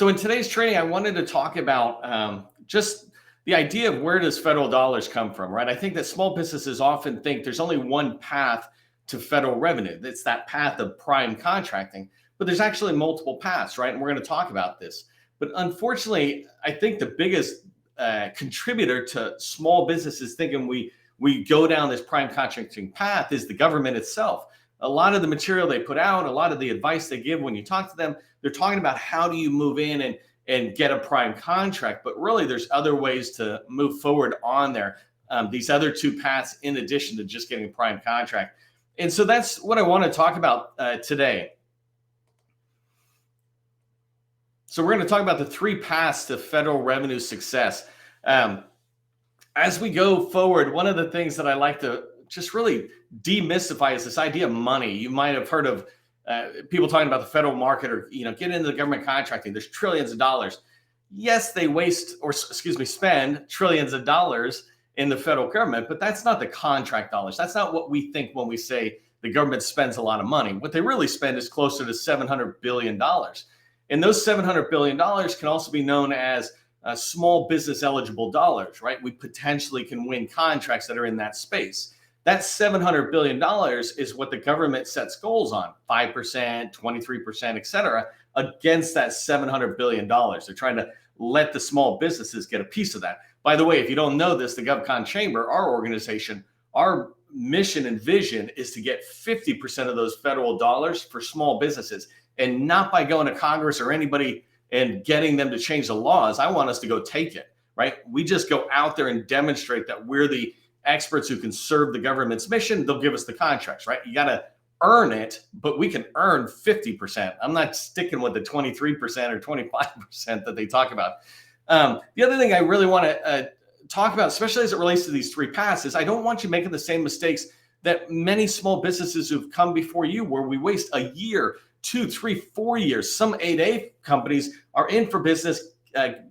So in today's training, I wanted to talk about just the idea of where does federal dollars come from, right? I think that small businesses often think there's only one path to federal revenue. It's that path of prime contracting, but there's actually multiple paths, right? And we're going to talk about this. But unfortunately, I think the biggest contributor to small businesses thinking we go down this prime contracting path is the government itself. A lot of the material they put out, a lot of the advice they give when you talk to them, they're talking about how do you move in and get a prime contract. But really, there's other ways to move forward on there. These other two paths in addition to just getting a prime contract. And so that's what I want to talk about today. So we're going to talk about the three paths to federal revenue success. As we go forward, one of the things that I like to just really demystify is this idea of money. You might have heard of people talking about the federal market or, get into the government contracting. There's trillions of dollars. Yes, they spend trillions of dollars in the federal government, but that's not the contract dollars. That's not what we think when we say the government spends a lot of money. What they really spend is closer to $700 billion. And those $700 billion can also be known as small business eligible dollars, right? We potentially can win contracts that are in that space. That $700 billion is what the government sets goals on, 5%, 23%, et cetera, against that $700 billion. They're trying to let the small businesses get a piece of that. By the way, if you don't know this, the GovCon Chamber, our organization, our mission and vision is to get 50% of those federal dollars for small businesses, and not by going to Congress or anybody and getting them to change the laws. I want us to go take it, right? We just go out there and demonstrate that we're the experts who can serve the government's mission. They'll give us the contracts, right? You got to earn it, but we can earn 50%. I'm not sticking with the 23% or 25% that they talk about. The other thing I really want to talk about, especially as it relates to these three paths, is I don't want you making the same mistakes that many small businesses who've come before you, where we waste a year, 2, 3, 4 years. Some 8A companies are in for business,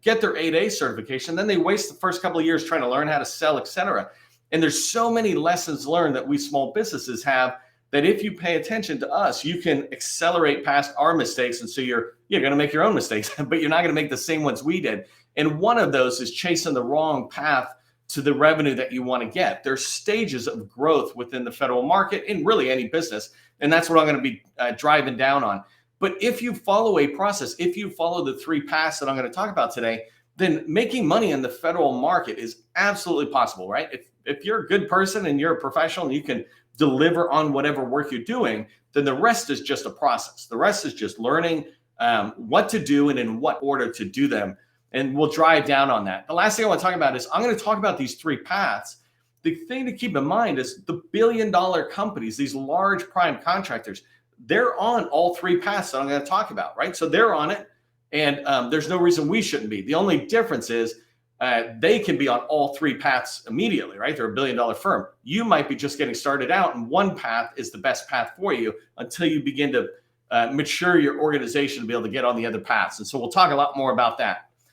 get their 8A certification, then they waste the first couple of years trying to learn how to sell, et cetera. And there's so many lessons learned that we small businesses have that if you pay attention to us, you can accelerate past our mistakes. And so you're going to make your own mistakes, but you're not going to make the same ones we did. And one of those is chasing the wrong path to the revenue that you want to get. There's stages of growth within the federal market in really any business. And that's what I'm going to be driving down on. But if you follow a process, if you follow the three paths that I'm going to talk about today, then making money in the federal market is absolutely possible, right? If you're a good person and you're a professional and you can deliver on whatever work you're doing, then the rest is just a process. The rest is just learning what to do and in what order to do them. And we'll drive down on that. The last thing I want to talk about is I'm going to talk about these three paths. The thing to keep in mind is the billion-dollar companies, these large prime contractors, they're on all three paths that I'm going to talk about, right? So they're on it, and there's no reason we shouldn't be. The only difference is they can be on all three paths immediately, right? They're a billion-dollar firm. You might be just getting started out, and one path is the best path for you until you begin to mature your organization to be able to get on the other paths. And so we'll talk a lot more about that.